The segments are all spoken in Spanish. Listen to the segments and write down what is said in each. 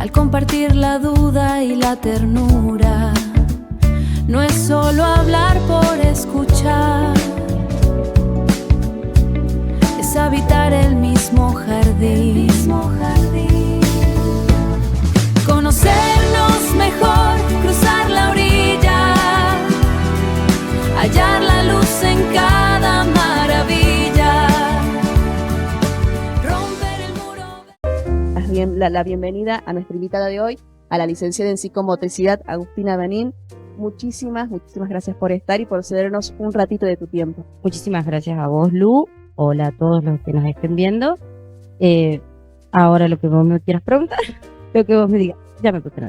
al compartir la duda y la ternura. No es solo hablar por escuchar, es habitar el mismo jardín. Conocernos mejor, cruzar la orilla, hallar la luz en cada maravilla, romper el muro. La bienvenida a nuestra invitada de hoy, a la licenciada en psicomotricidad Agustina Benín. Muchísimas gracias por estar y por cedernos un ratito de tu tiempo. Muchísimas gracias a vos, Lu. Hola a todos los que nos estén viendo. Ahora lo que vos me quieras preguntar, lo que vos me digas, ya me puse.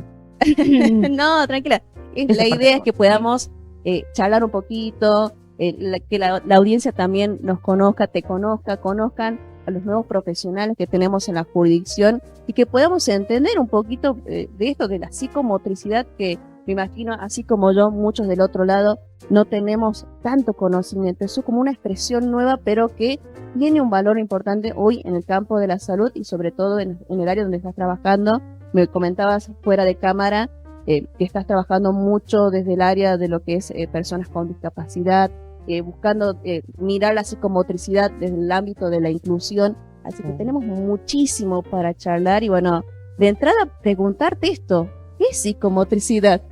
No, tranquila. La idea es que podamos charlar un poquito, que la audiencia también nos conozca, te conozca, conozcan a los nuevos profesionales que tenemos en la jurisdicción y que podamos entender un poquito de esto, de la psicomotricidad, que me imagino, así como yo, muchos del otro lado no tenemos tanto conocimiento. Eso es como una expresión nueva, pero que tiene un valor importante hoy en el campo de la salud y sobre todo en el área donde estás trabajando. Me comentabas fuera de cámara que estás trabajando mucho desde el área de lo que es personas con discapacidad, buscando mirar la psicomotricidad desde el ámbito de la inclusión. Así que tenemos muchísimo para charlar y bueno, de entrada preguntarte esto, ¿qué es psicomotricidad?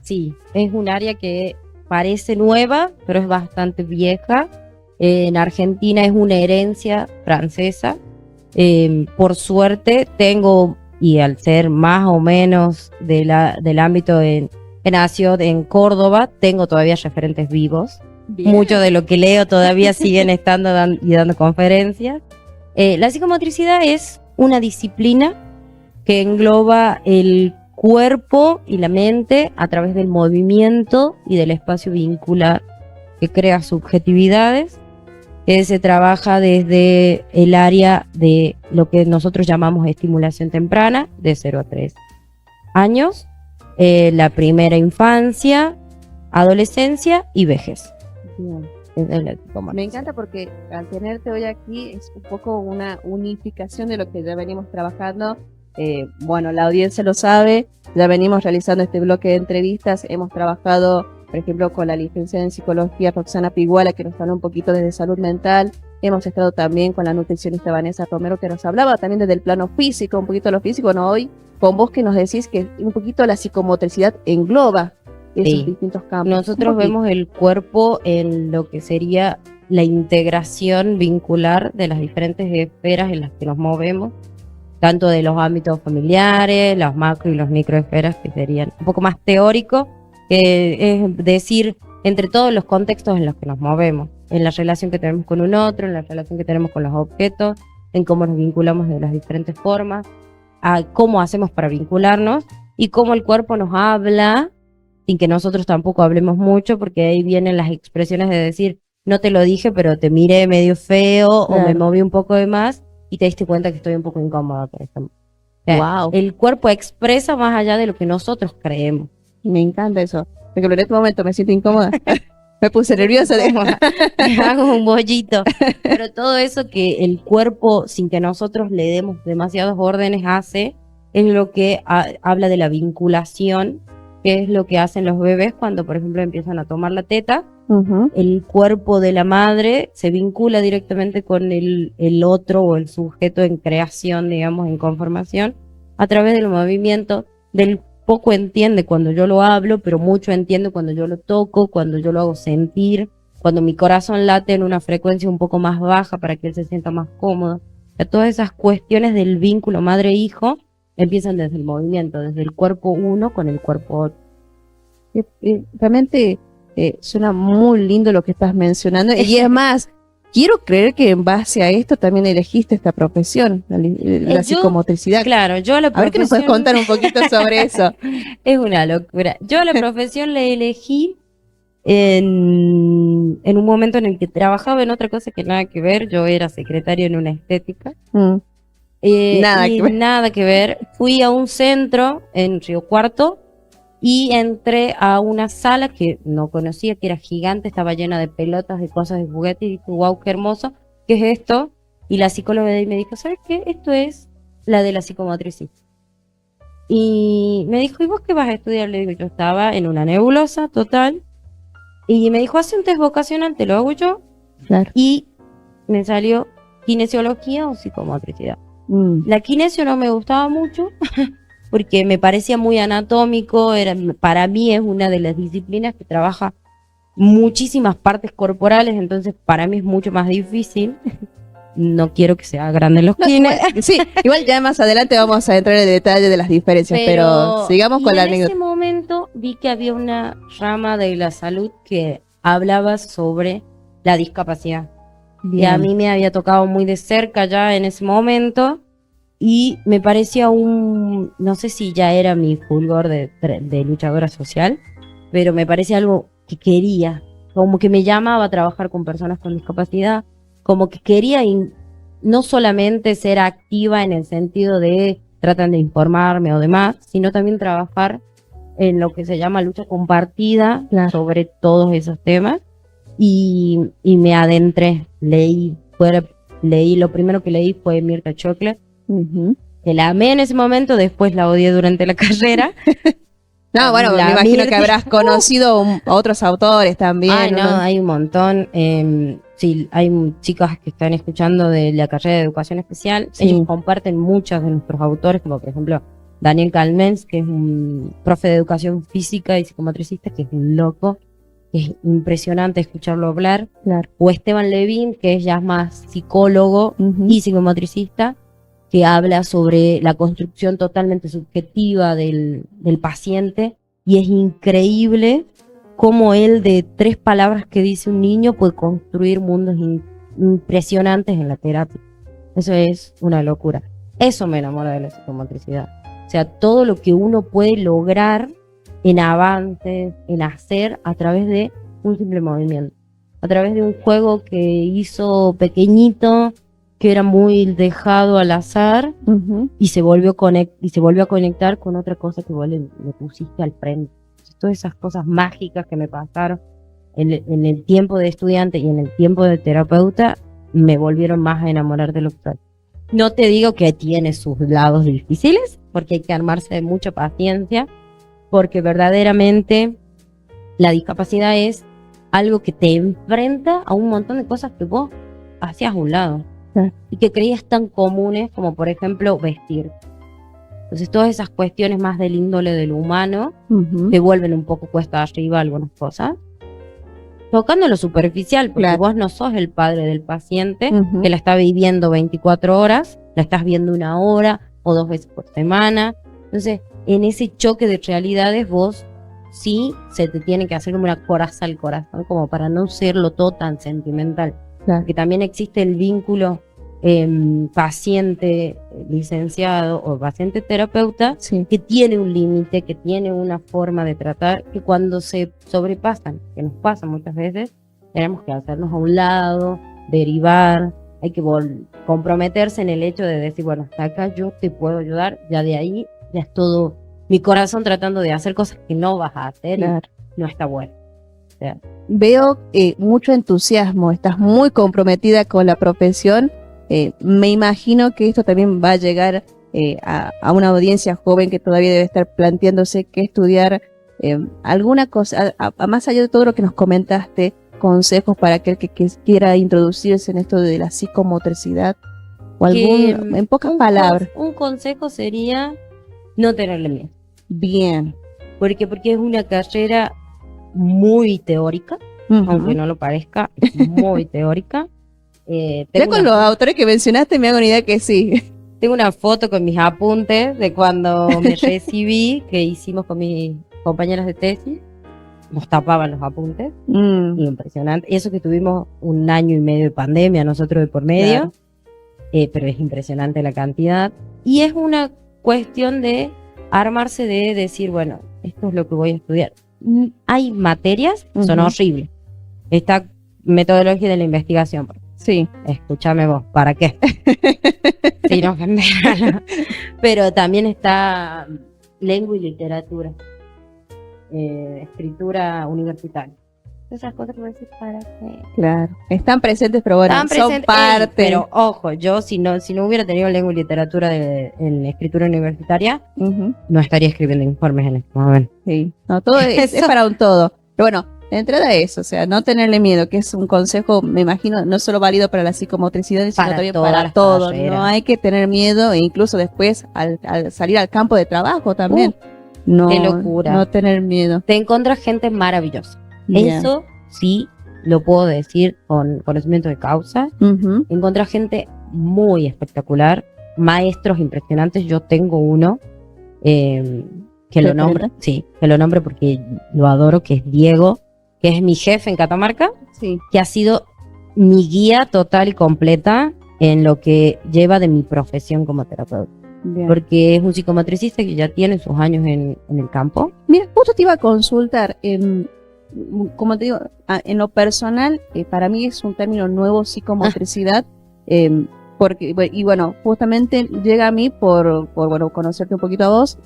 Sí, es un área que parece nueva, pero es bastante vieja. En Argentina es una herencia francesa. Por suerte tengo, y al ser más o menos del ámbito que nació en Córdoba, tengo todavía referentes vivos. Bien. Mucho de lo que leo todavía siguen estando dando conferencias. La psicomotricidad es una disciplina que engloba el cuerpo y la mente a través del movimiento y del espacio vincular que crea subjetividades, que se trabaja desde el área de lo que nosotros llamamos estimulación temprana, de 0 a 3 años, la primera infancia, adolescencia y vejez. Bien. Me encanta porque al tenerte hoy aquí es un poco una unificación de lo que ya venimos trabajando. Bueno, la audiencia lo sabe, ya venimos realizando este bloque de entrevistas, hemos trabajado, por ejemplo, con la licenciada en psicología Roxana Piguala, que nos habló un poquito desde salud mental, hemos estado también con la nutricionista Vanessa Romero, que nos hablaba también desde el plano físico, un poquito de lo físico, ¿no? Hoy, con vos que nos decís que un poquito la psicomotricidad engloba esos distintos campos. Nosotros vemos el cuerpo en lo que sería la integración vincular de las diferentes esferas en las que nos movemos, tanto de los ámbitos familiares, las macro y los microesferas, que serían un poco más teórico, que es decir, entre todos los contextos en los que nos movemos, en la relación que tenemos con un otro, en la relación que tenemos con los objetos, en cómo nos vinculamos de las diferentes formas, a cómo hacemos para vincularnos y cómo el cuerpo nos habla, sin que nosotros tampoco hablemos mucho, porque ahí vienen las expresiones de decir, no te lo dije, pero te miré medio feo, claro, o me moví un poco de más, y te diste cuenta que estoy un poco incómoda, por ejemplo. Wow. El cuerpo expresa más allá de lo que nosotros creemos. Me encanta eso. Porque en este momento me siento incómoda. Me puse nerviosa. Me hago un bollito. Pero todo eso que el cuerpo, sin que nosotros le demos demasiados órdenes, hace, es lo que habla de la vinculación, que es lo que hacen los bebés cuando, por ejemplo, empiezan a tomar la teta. El cuerpo de la madre se vincula directamente con el otro o el sujeto en creación, digamos, en conformación, a través del movimiento. Del poco entiende cuando yo lo hablo, pero mucho entiende cuando yo lo toco, cuando yo lo hago sentir, cuando mi corazón late en una frecuencia un poco más baja para que él se sienta más cómodo. O sea, todas esas cuestiones del vínculo madre-hijo empiezan desde el movimiento, desde el cuerpo uno con el cuerpo otro. Realmente suena muy lindo lo que estás mencionando y es más, quiero creer que en base a esto también elegiste esta profesión, la psicomotricidad. Claro, yo a la profesión... A ver que nos puedes contar un poquito sobre eso. Es una locura. Yo a la profesión la elegí en un momento en el que trabajaba en otra cosa que nada que ver. Yo era secretaria en una estética. Nada que ver. Fui a un centro en Río Cuarto y entré a una sala que no conocía, que era gigante, estaba llena de pelotas, de cosas, de juguetes, y dije, wow, qué hermoso, ¿qué es esto? Y la psicóloga de ahí me dijo, ¿sabes qué? Esto es la de la psicomotricidad. Y me dijo, ¿y vos qué vas a estudiar? Le digo, yo estaba en una nebulosa total. Y me dijo, hace un test vocacional, te lo hago yo. Claro. Y me salió kinesiología o psicomotricidad. La kinesio no me gustaba mucho porque me parecía muy anatómico. Para mí es una de las disciplinas que trabaja muchísimas partes corporales, entonces para mí es mucho más difícil. No quiero que sea grande los kines. Sí, igual ya más adelante vamos a entrar en el detalle de las diferencias, pero sigamos con la anécdota. En ese momento vi que había una rama de la salud que hablaba sobre la discapacidad. Y a mí me había tocado muy de cerca ya en ese momento y me parecía no sé si ya era mi fulgor de luchadora social, pero me parecía algo que quería, como que me llamaba a trabajar con personas con discapacidad, como que quería no solamente ser activa en el sentido de tratan de informarme o demás, sino también trabajar en lo que se llama lucha compartida sobre todos esos temas. Y me adentré, leí, lo primero que leí fue Mirta Chocolate, que la amé en ese momento, después la odié durante la carrera. No, bueno, me imagino que habrás conocido a otros autores también. Ay, no, hay un montón. Sí, hay chicas que están escuchando de la carrera de educación especial. Sí. Ellos comparten muchos de nuestros autores, como por ejemplo Daniel Calmens, que es un profe de educación física y psicomotricista, que es un loco. Es impresionante escucharlo hablar. Claro. O Esteban Levin, que es ya más psicólogo y psicomotricista, que habla sobre la construcción totalmente subjetiva del paciente, y es increíble cómo él, de 3 palabras que dice un niño, puede construir mundos impresionantes en la terapia. Eso es una locura. Eso me enamora de la psicomotricidad. O sea, todo lo que uno puede lograr en avances, en hacer a través de un simple movimiento, a través de un juego que hizo pequeñito, que era muy dejado al azar, y se volvió a conectar con otra cosa que vos le pusiste al frente. Entonces, todas esas cosas mágicas que me pasaron en el tiempo de estudiante y en el tiempo de terapeuta me volvieron más a enamorar de lo que soy. No te digo que tiene sus lados difíciles, porque hay que armarse de mucha paciencia, porque verdaderamente la discapacidad es algo que te enfrenta a un montón de cosas que vos hacías a un lado y que creías tan comunes, como por ejemplo vestir. Entonces todas esas cuestiones más del índole del humano te vuelven un poco cuesta arriba algunas cosas, tocando lo superficial, porque vos no sos el padre del paciente que la está viviendo 24 horas, la estás viendo 1 hora o 2 veces por semana. Entonces, en ese choque de realidades, vos sí se te tiene que hacer como una coraza al corazón, como para no serlo todo tan sentimental. Porque también existe el vínculo paciente licenciado o paciente terapeuta, que tiene un límite, que tiene una forma de tratar, que cuando se sobrepasan, que nos pasa muchas veces, tenemos que hacernos a un lado, derivar, hay que comprometerse en el hecho de decir, bueno, hasta acá yo te puedo ayudar, ya de ahí ya es todo mi corazón tratando de hacer cosas que no vas a hacer y no está bueno. O sea, veo mucho entusiasmo, estás muy comprometida con la profesión. Me imagino que esto también va a llegar a una audiencia joven que todavía debe estar planteándose qué estudiar, alguna cosa, más allá de todo lo que nos comentaste, consejos para aquel que quiera introducirse en esto de la psicomotricidad, o algún, en pocas palabras. Un consejo sería no tenerle miedo. Bien. Porque es una carrera muy teórica, aunque no lo parezca, es muy teórica. Ya con los autores que mencionaste me hago una idea que sí. Tengo una foto con mis apuntes de cuando me recibí, que hicimos con mis compañeras de tesis. Nos tapaban los apuntes. Impresionante. Y eso que tuvimos 1 año y medio de pandemia, nosotros de por medio. Pero es impresionante la cantidad. Y es una cuestión de armarse, de decir, bueno, esto es lo que voy a estudiar. Hay materias que son horribles. Esta metodología de la investigación. Sí. Escúchame vos, ¿para qué? Sí, no, pero también está lengua y literatura, escritura universitaria. esas cosas que me decís, ¿para qué? Claro. Están presentes, pero bueno, Están son presentes, parte. pero ojo, yo si no hubiera tenido lengua y literatura en escritura universitaria, Ujú, no estaría escribiendo informes en este momento. sí. No, todo es Eso. para un todo. Pero bueno, de entrada eso, o sea, no tenerle miedo, que es un consejo, me imagino, no solo válido para la psicomotricidad, sino Para también todas para las todo. carreras. No hay que tener miedo, e incluso después al salir al campo de trabajo también. No, qué locura. no tener miedo. Te encuentras gente maravillosa. Bien. Eso sí lo puedo decir con conocimiento de causa. Ujú, Encontrás gente muy espectacular, maestros impresionantes. Yo tengo uno que lo nombro, ¿Referente? sí, que lo nombre porque lo adoro, que es Diego, que es mi jefe en Catamarca, sí, que ha sido mi guía total y completa en lo que lleva de mi profesión como terapeuta. bien. Porque es un psicomotricista que ya tiene sus años en el campo. Mira, justo te iba a consultar, como te digo, en lo personal, para mí es un término nuevo, psicomotricidad, porque, y bueno, justamente llega a mí por conocerte un poquito a vos.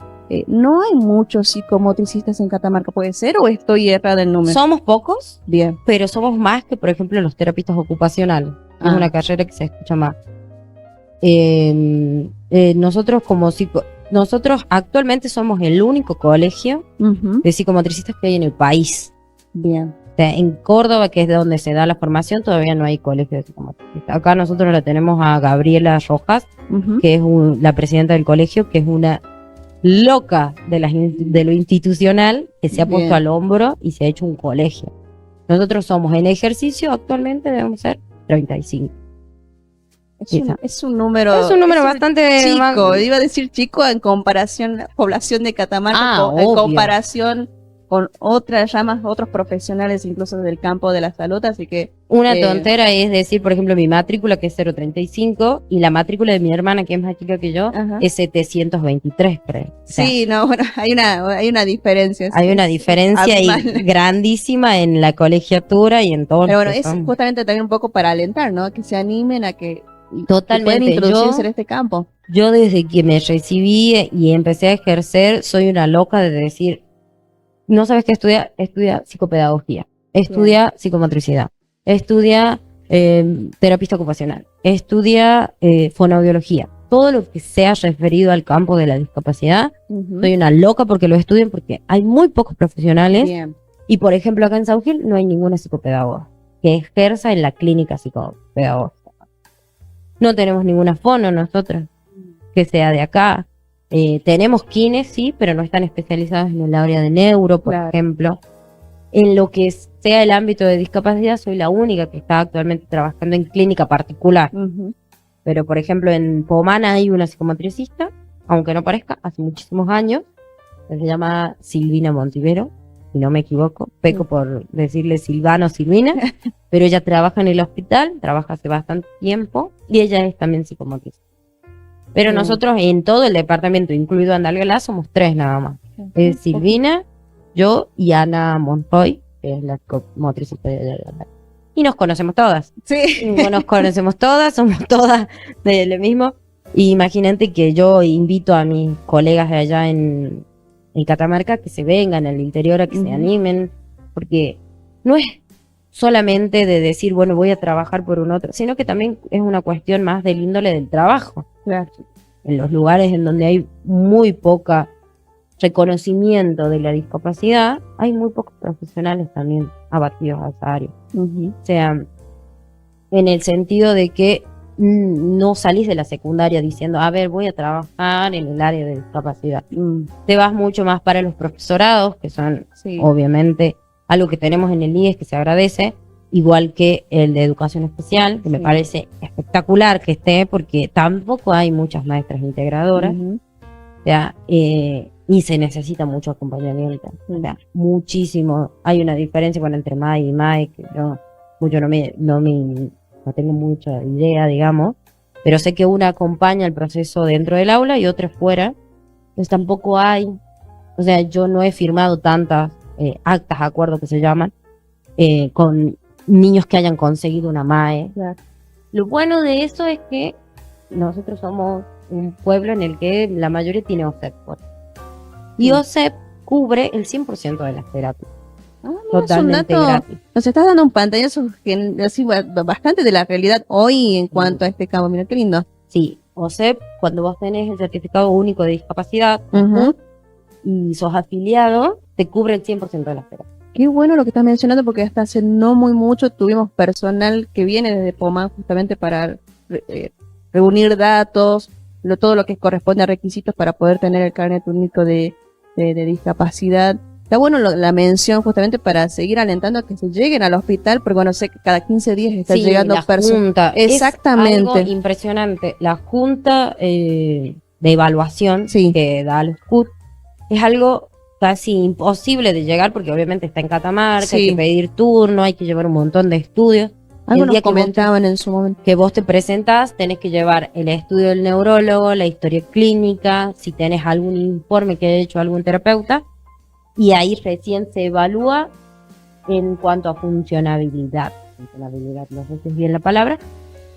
No hay muchos psicomotricistas en Catamarca, ¿puede ser? ¿O estoy errada el número? Somos pocos, Bien. pero somos más que, por ejemplo, los terapistas ocupacionales. Es Ah. una carrera que se escucha más. Nosotros nosotros actualmente somos el único colegio Ujú, de psicomotricistas que hay en el país. bien. O sea, en Córdoba, que es de donde se da la formación, todavía no hay colegio de psicomotricistas. Acá nosotros la tenemos a Gabriela Rojas, Ujú, que es la presidenta del colegio, que es una loca de lo institucional, que se ha puesto Bien. al hombro y se ha hecho un colegio. Nosotros somos en ejercicio, actualmente debemos ser 35. Es un número. Es un número bastante chico. más- Iba a decir chico en comparación a la población de Catamarca, Ah, en obvio. comparación con otras ramas, otros profesionales, incluso del campo de la salud, así que. Una tontera es decir, por ejemplo, mi matrícula, que es 035, y la matrícula de mi hermana, que es más chica que yo, Ajá. es 723, creo. O sea, Sí, no, bueno, hay una diferencia. hay una diferencia ahí abismal. grandísima en la colegiatura y en todo. Pero lo bueno, que es somos. justamente también un poco para alentar, ¿no? Que se animen a que Totalmente. puedan introducirse Yo- en este campo. Yo desde que me recibí y empecé a ejercer, soy una loca de decir, no sabes qué estudia, estudia psicopedagogía, estudia psicomotricidad, estudia terapista ocupacional, estudia fonoaudiología. Todo lo que sea referido al campo de la discapacidad, Ujú. soy una loca porque lo estudien, porque hay muy pocos profesionales. Bien. Y por ejemplo, acá en South Hill no hay ninguna psicopedagoga que ejerza en la clínica psicopedagógica. No tenemos ninguna fono nosotros que sea de acá. Tenemos kines, sí, pero no están especializados en el área de neuro, por Claro. ejemplo. En lo que sea el ámbito de discapacidad, soy la única que está actualmente trabajando en clínica particular. Ujú. Pero, por ejemplo, en Pomana hay una psicomotricista, aunque no parezca, hace muchísimos años. Se llama Silvina Montivero, si no me equivoco. Peco por decirle Silvana o Silvina, pero ella trabaja en el hospital, trabaja hace bastante tiempo, y ella es también psicomotriz. Pero Mm. nosotros en todo el departamento, incluido Andalgalá, somos 3 nada más. Es Silvina, yo y Ana Monroy, que es la psicomotricista de Andalgalá. Y nos conocemos todas. Sí. Nos conocemos todas, somos todas de lo mismo. Y imagínate que yo invito a mis colegas de allá en Catamarca que se vengan al interior, a que se Ujú. animen, porque no es solamente de decir, bueno, voy a trabajar por un otro, sino que también es una cuestión más del índole del trabajo. Claro. En los lugares en donde hay muy poca reconocimiento de la discapacidad, hay muy pocos profesionales también abatidos a esa área. Ujú. O sea, en el sentido de que no salís de la secundaria diciendo, a ver, voy a trabajar en el área de discapacidad. Mm, Te vas mucho más para los profesorados, que son sí. obviamente algo que tenemos en el IES que se agradece, igual que el de educación especial, que me Sí. parece espectacular que esté, porque tampoco hay muchas maestras integradoras, Ujú. o sea, y se necesita mucho acompañamiento, o sea, muchísimo. Hay una diferencia entre MAE y MAE, que yo mucho no tengo mucha idea, digamos, pero sé que una acompaña el proceso dentro del aula y otra fuera, pues tampoco hay, o sea, yo no he firmado tantas actas de acuerdo que se llaman, con niños que hayan conseguido una MAE. Claro. Lo bueno de eso es que nosotros somos un pueblo en el que la mayoría tiene OSEP. Y Sí. OSEP cubre el 100% de las terapias. Ah, totalmente dato, gratis. nos estás dando un pantallazo así, bastante de la realidad hoy en cuanto a este campo. Mira qué lindo. Sí, OSEP, cuando vos tenés el certificado único de discapacidad Ujú. y sos afiliado, te cubre el 100% de las terapias. Qué bueno lo que estás mencionando, porque hasta hace no muy mucho tuvimos personal que viene desde POMA justamente para reunir datos, todo lo que corresponde a requisitos para poder tener el carnet único de discapacidad. Está bueno la mención justamente para seguir alentando a que se lleguen al hospital, porque bueno, sé que cada 15 días está Sí, llegando la personas. junta. Exactamente. Es algo impresionante. La junta de evaluación Sí. que da los CUT es algo casi imposible de llegar porque obviamente está en Catamarca, Sí. hay que pedir turno, hay que llevar un montón de estudios. Algo El día nos comentaban en su momento. que vos te presentás, tenés que llevar el estudio del neurólogo, la historia clínica, si tenés algún informe que haya hecho algún terapeuta, y ahí recién se evalúa en cuanto a funcionabilidad. Funcionabilidad, no sé si es bien la palabra,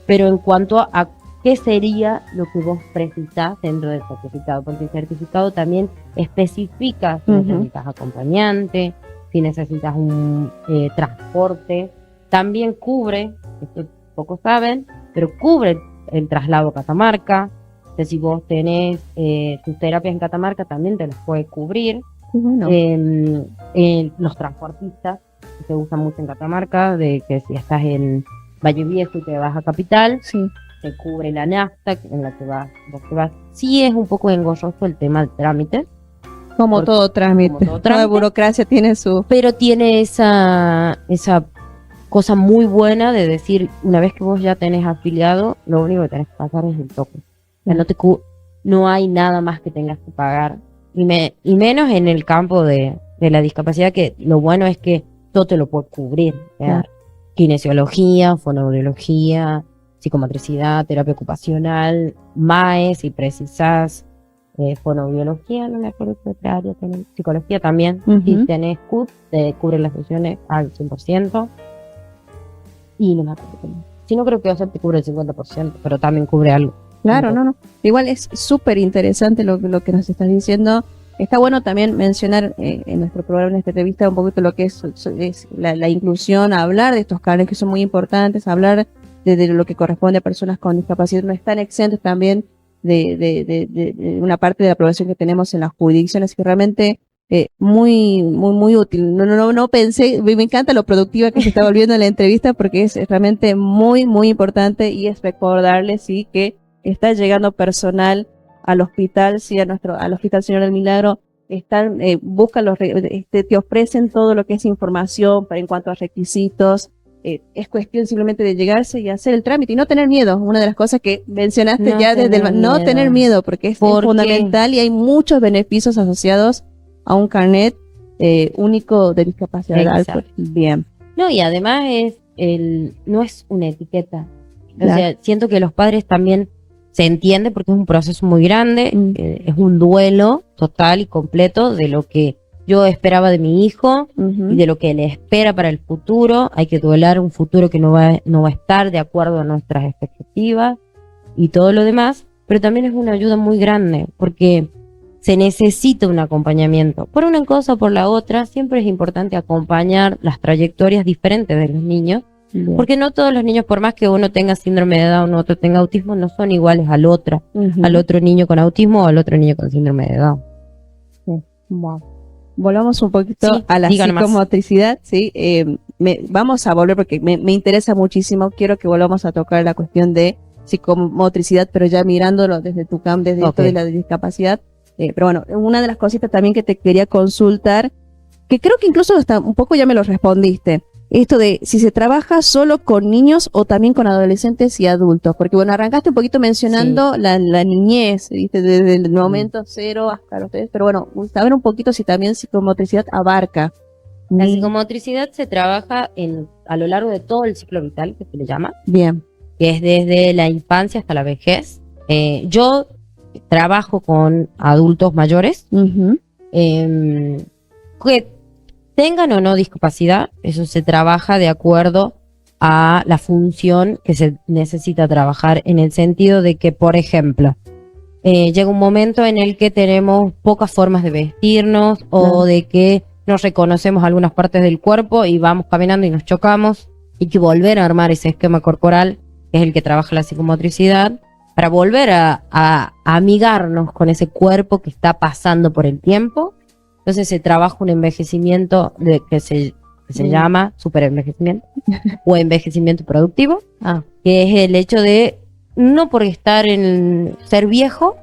pero en cuanto a qué sería lo que vos precisás dentro del certificado, porque el certificado también especifica si necesitas acompañante, si necesitas un transporte, también cubre, esto pocos saben, pero cubre el traslado a Catamarca. Entonces, si vos tenés tus terapias en Catamarca, también te las puede cubrir. Bueno. Los transportistas, que se usan mucho en Catamarca, de que si estás en Valle Viejo y te vas a Capital, Sí. te cubre la nafta en la que vas, vos te vas. Sí es un poco engorroso el tema del trámite, Como Porque- todo trámite. como todo Toda trámite. burocracia tiene su... pero tiene esa cosa muy buena de decir, una vez que vos ya tenés afiliado, lo único que tenés que pagar es el toque. O sea, no hay nada más que tengas que pagar. Y menos en el campo de la discapacidad, que lo bueno es que todo te lo puede cubrir. O sea, Claro. Kinesiología, fonoaudiología, psicomotricidad, terapia ocupacional, MAE, si precisás, fonoaudiología, no me acuerdo qué otra área tenés, psicología también, Ujú. si tenés CUT, te cubre las sesiones al 100%, y no me acuerdo qué más. Si no, creo que OSEP te cubre el 50%, pero también cubre algo. Claro, no. Igual es súper interesante lo que nos estás diciendo. Está bueno también mencionar en nuestro programa, en esta entrevista, un poquito lo que es la inclusión, hablar de estos carnes que son muy importantes, hablar de lo que corresponde a personas con discapacidad. No están exentos también de una parte de la población que tenemos en las jurisdicciones, que realmente muy útil. No pensé, me encanta lo productiva que se está volviendo la entrevista, porque es realmente muy importante, y es recordarles, sí, que está llegando personal al hospital, sí, al Hospital Señor del Milagro, están, buscan te ofrecen todo lo que es información en cuanto a requisitos. Es cuestión simplemente de llegarse y hacer el trámite y no tener miedo. Una de las cosas que mencionaste No ya desde tener no miedo. tener miedo, porque es Porque- fundamental, y hay muchos beneficios asociados a un carnet único de discapacidad. Exacto. Bien. No, y además no es una etiqueta. O Claro. sea, siento que los padres también se entiende porque es un proceso muy grande, es un duelo total y completo de lo que yo esperaba de mi hijo Ujú. y de lo que le espera para el futuro. Hay que duelar un futuro que no va a estar de acuerdo a nuestras expectativas y todo lo demás, pero también es una ayuda muy grande porque se necesita un acompañamiento. Por una cosa o por la otra, siempre es importante acompañar las trayectorias diferentes de los niños, Bien. porque no todos los niños, por más que uno tenga síndrome de Down o otro tenga autismo, no son iguales al otro niño con autismo o al otro niño con síndrome de Down. Wow. Volvamos un poquito Sí, a la digan más. psicomotricidad, ¿sí? Vamos a volver porque me interesa muchísimo. Quiero que volvamos a tocar la cuestión de psicomotricidad, pero ya mirándolo desde tu campo, desde esto Ok. de la discapacidad. Pero bueno, una de las cositas también que te quería consultar, que creo que incluso hasta un poco ya me lo respondiste, esto de si se trabaja solo con niños o también con adolescentes y adultos, porque bueno, arrancaste un poquito mencionando la niñez, ¿viste? Desde el momento cero hasta los tres, pero bueno, saber un poquito si también psicomotricidad abarca. La psicomotricidad se trabaja a lo largo de todo el ciclo vital, que se le llama, Bien. que es desde la infancia hasta la vejez. Yo trabajo con adultos mayores Ujú. que tengan o no discapacidad. Eso se trabaja de acuerdo a la función que se necesita trabajar, en el sentido de que, por ejemplo, llega un momento en el que tenemos pocas formas de vestirnos o Claro. de que no reconocemos algunas partes del cuerpo y vamos caminando y nos chocamos. Hay que volver a armar ese esquema corporal, que es el que trabaja la psicomotricidad, para volver a amigarnos con ese cuerpo que está pasando por el tiempo. Entonces se trabaja un envejecimiento que se llama superenvejecimiento o envejecimiento productivo, que es el hecho de no por estar en ser viejo,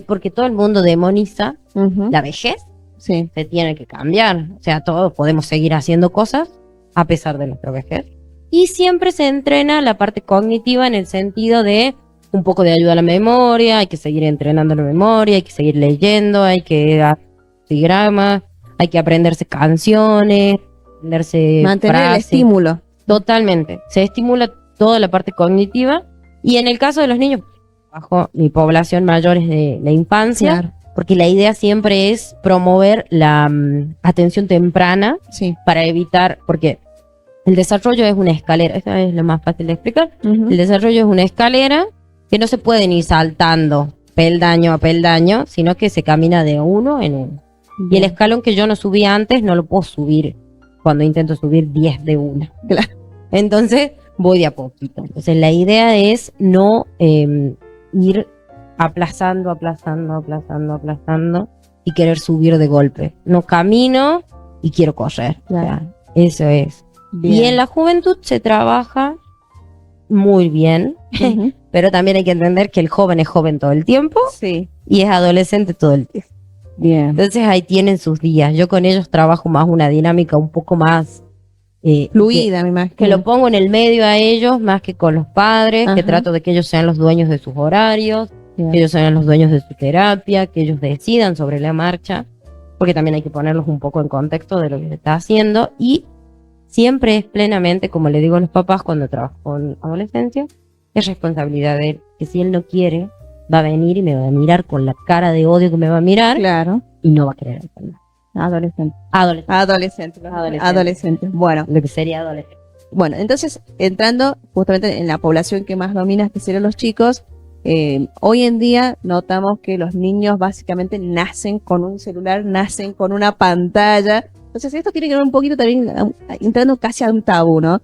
porque todo el mundo demoniza la vejez, Sí. se tiene que cambiar. O sea, todos podemos seguir haciendo cosas a pesar de nuestra vejez. Y siempre se entrena la parte cognitiva en el sentido de un poco de ayuda a la memoria, hay que seguir entrenando la memoria, hay que seguir leyendo, hay que hacer diagramas, hay que aprenderse canciones, aprenderse Mantener el frases. estímulo. Totalmente. Se estimula toda la parte cognitiva. Y en el caso de los niños, bajo mi población mayor es de la infancia, Claro. porque la idea siempre es promover la atención temprana Sí. para evitar, porque el desarrollo es una escalera, esta es lo más fácil de explicar. Ujú. El desarrollo es una escalera que no se pueden ir saltando peldaño a peldaño, sino que se camina de uno en uno. Y el escalón que yo no subía antes no lo puedo subir cuando intento subir 10 de una. Claro. Entonces voy de a poquito. Entonces la idea es no ir aplazando y querer subir de golpe. No camino y quiero correr. Claro. O sea, eso es. Bien. Y en la juventud se trabaja muy bien, Ujú. pero también hay que entender que el joven es joven todo el tiempo Sí. y es adolescente todo el tiempo. Bien. Entonces ahí tienen sus días. Yo con ellos trabajo más una dinámica un poco más Fluida, me imagino. que lo pongo en el medio a ellos más que con los padres, que Ajá. trato de que ellos sean los dueños de sus horarios, Bien. que ellos sean los dueños de su terapia, que ellos decidan sobre la marcha, porque también hay que ponerlos un poco en contexto de lo que se está haciendo. Y siempre es plenamente, como le digo a los papás cuando trabajo con adolescencia, es responsabilidad de él, que si él no quiere, va a venir y me va a mirar con la cara de odio que me va a mirar Claro. y no va a querer hacer nada. Adolescente. Adolescente, Adolescente. Adolescente. Bueno, lo que sería adolescente. entonces, entrando justamente en la población que más domina, que serían los chicos, hoy en día notamos que los niños básicamente nacen con un celular, nacen con una pantalla. Entonces, esto tiene que ver un poquito también, entrando casi a un tabú, ¿no?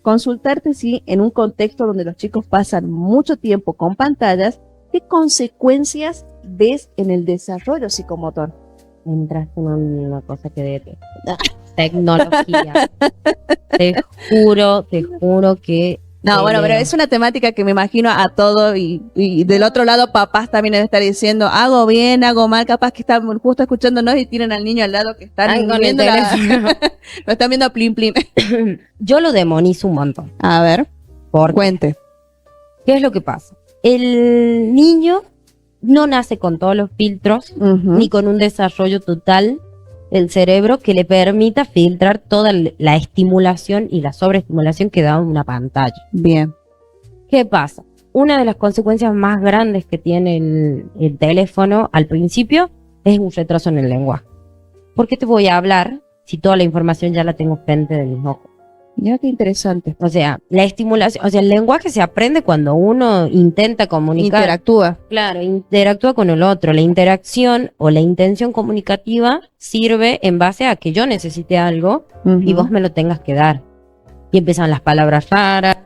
Consultarte si en un contexto donde los chicos pasan mucho tiempo con pantallas, ¿qué consecuencias ves en el desarrollo psicomotor? Entraste en una cosa que detesto. Tecnología. Te juro que... No, bueno, pero es una temática que me imagino a todo y del otro lado papás también deben estar diciendo, hago bien, hago mal, capaz que están justo escuchándonos y tienen al niño al lado que están Ay, con el viendo teléfono. lo están viendo a plim plim. Yo lo demonizo un montón. A ver, Porque, cuente. ¿qué es lo que pasa? El niño no nace con todos los filtros Ujú. ni con un desarrollo total del cerebro que le permita filtrar toda la estimulación y la sobreestimulación que da una pantalla. Bien. ¿Qué pasa? Una de las consecuencias más grandes que tiene el teléfono al principio es un retraso en el lenguaje. ¿Por qué te voy a hablar si toda la información ya la tengo frente de mis ojos? Mira qué interesante. O sea, la estimulación, o sea, el lenguaje se aprende cuando uno intenta comunicar. Interactúa. Claro, interactúa con el otro. La interacción o la intención comunicativa sirve en base a que yo necesite algo y vos me lo tengas que dar. Y empiezan las palabras raras,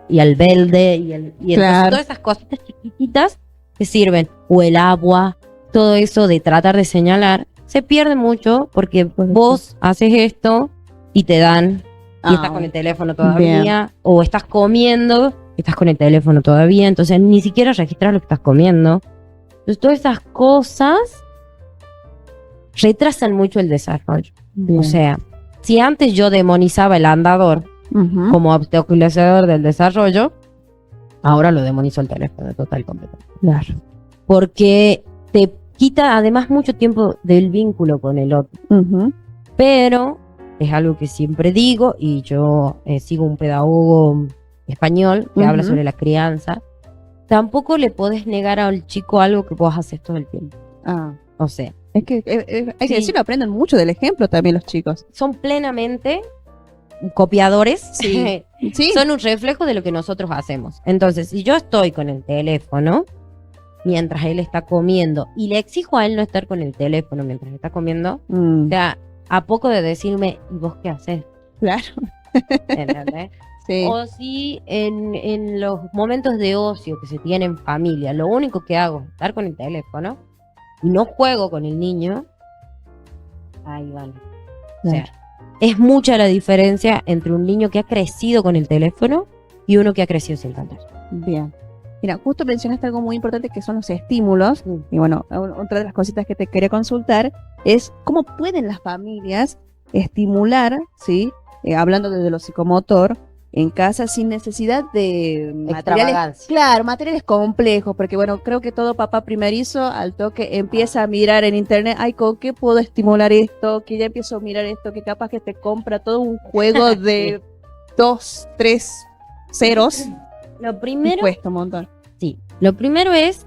y el verde, y entonces Claro. todas esas cositas chiquititas que sirven, o el agua, todo eso de tratar de señalar, se pierde mucho porque vos haces esto y te dan, y estás con el teléfono todavía, o estás comiendo, y estás con el teléfono todavía, entonces ni siquiera registras lo que estás comiendo. Entonces todas esas cosas retrasan mucho el desarrollo. Bien. O sea, si antes yo demonizaba el andador Ujú. como obstaculizador del desarrollo, ahora lo demonizo el teléfono total y completamente. Claro. Porque te quita además mucho tiempo del vínculo con el otro. Ujú. Pero es algo que siempre digo, y yo sigo un pedagogo español que habla Ujú. sobre la crianza. Tampoco le podés negar al chico algo que vos haces todo el tiempo. Ah. O sea, Es que hay que Sí. decirlo, aprenden mucho del ejemplo también los chicos. son plenamente copiadores. Sí. Sí. Son un reflejo de lo que nosotros hacemos. Entonces, si yo estoy con el teléfono, mientras él está comiendo y le exijo a él no estar con el teléfono mientras está comiendo, o sea, a poco de decirme, ¿y vos qué haces? Claro. ¿Entendés? Sí. O si en los momentos de ocio que se tiene en familia, lo único que hago es estar con el teléfono y no juego con el niño, ahí van. O sea, es mucha la diferencia entre un niño que ha crecido con el teléfono y uno que ha crecido sin pantalla. Bien. Mira, justo mencionaste algo muy importante que son los estímulos. Y bueno, otra de las cositas que te quería consultar es cómo pueden las familias estimular, ¿sí? Hablando desde lo psicomotor, en casa sin necesidad de materiales, Extravagancia. claro, materiales complejos, porque bueno, creo que todo papá primerizo al toque empieza a mirar en internet, ay, ¿con qué puedo estimular esto? Que ya empiezo a mirar esto, que capaz que te compra todo un juego de 2, 3 ceros. Lo Y primero, cuesta un montón. sí, lo primero es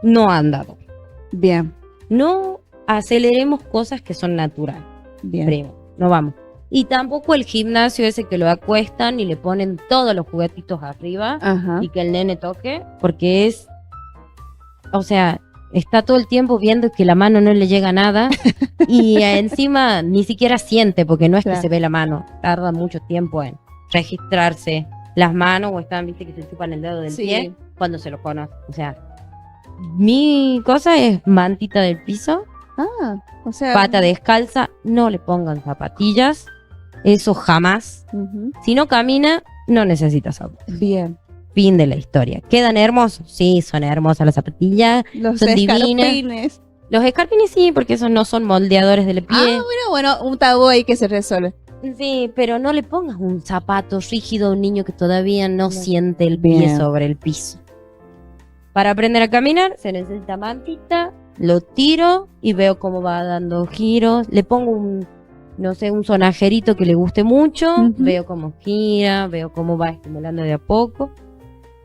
no andado. Bien, No aceleremos cosas que son naturales. bien. Primo, no vamos. Y tampoco el gimnasio ese que lo acuestan y le ponen todos los juguetitos arriba Ajá. y que el nene toque, porque es, o sea, está todo el tiempo viendo que la mano no le llega a nada y encima ni siquiera siente, porque no es Claro. que se ve la mano, tarda mucho tiempo en registrarse las manos o están, viste, que se chupan el dedo del Sí. pie cuando se lo conoce. O sea, mi cosa es mantita del piso, Ah, o sea. pata descalza, no le pongan zapatillas, eso jamás. Ujú. Si no camina, no necesita zapatos. Bien. Fin de la historia. ¿Quedan hermosos? Sí, son hermosas las zapatillas. Los Son divinas. escarpines. Los escarpines sí, porque esos no son moldeadores del pie. Bueno, un tabú ahí que se resuelve. Sí, pero no le pongas un zapato rígido a un niño que todavía no siente el pie Bien. sobre el piso. Para aprender a caminar se necesita mantita, lo tiro y veo cómo va dando giros. Le pongo un, no sé, un sonajerito que le guste mucho, Ujú. veo cómo gira, veo cómo va estimulando de a poco.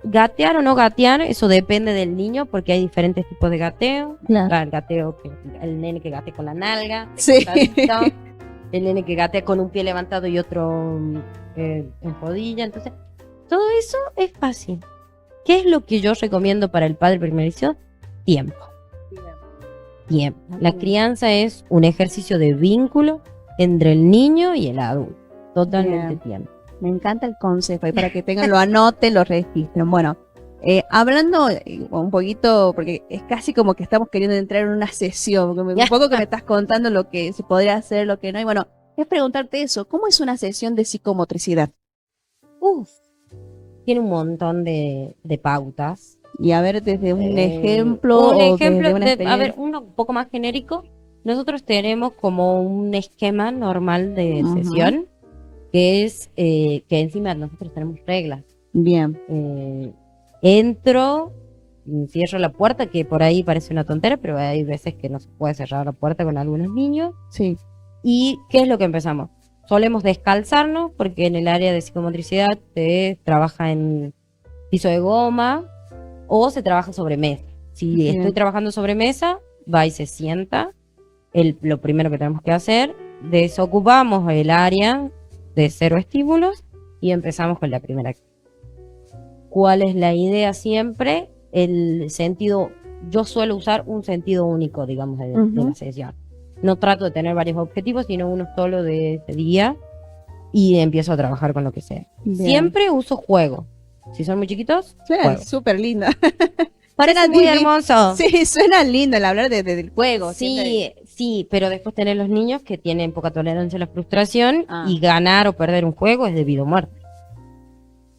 Gatear o no gatear, eso depende del niño porque hay diferentes tipos de gateo. Claro. El gateo, el nene que gatea con la nalga, Sí. acostadito, el nene que gatea con un pie levantado y otro en rodilla. Entonces, todo eso es fácil. ¿Qué es lo que yo recomiendo para el padre primerizo? Tiempo. Tiempo. La crianza es un ejercicio de vínculo entre el niño y el adulto. Totalmente Bien. tiempo. Me encanta el consejo y para que tengan, lo anoten, lo registren. Bueno, hablando un poquito, porque es casi como que estamos queriendo entrar en una sesión, porque un poco que me estás contando lo que se podría hacer, lo que no, y bueno, es preguntarte eso, ¿cómo es una sesión de psicomotricidad? Uf, tiene un montón de pautas. Y a ver, desde un ejemplo Un o ejemplo, desde una a experiencia. ver, uno un poco más genérico. Nosotros tenemos como un esquema normal de Ujú. sesión, que es que encima nosotros tenemos reglas. Bien, Entro, cierro la puerta, que por ahí parece una tontera, pero hay veces que no se puede cerrar la puerta con algunos niños. sí, ¿Y qué es lo que empezamos? Solemos descalzarnos, porque en el área de psicomotricidad se trabaja en piso de goma o se trabaja sobre mesa. Si Bien. estoy trabajando sobre mesa, va y se sienta. Lo primero que tenemos que hacer, desocupamos el área de 0 estímulos y empezamos con la primera actividad. ¿Cuál es la idea siempre? El sentido, yo suelo usar un sentido único, digamos, de Ujú. la sesión. No trato de tener varios objetivos, sino uno solo de ese día y empiezo a trabajar con lo que sea. bien. Siempre uso juego. Si son muy chiquitos, Suena juego. súper linda. Parece Suena muy divino. hermoso. Sí, suena lindo el hablar del juego. Sí, sí, pero después tener los niños que tienen poca tolerancia a la frustración Ah. y ganar o perder un juego es debido a muerte.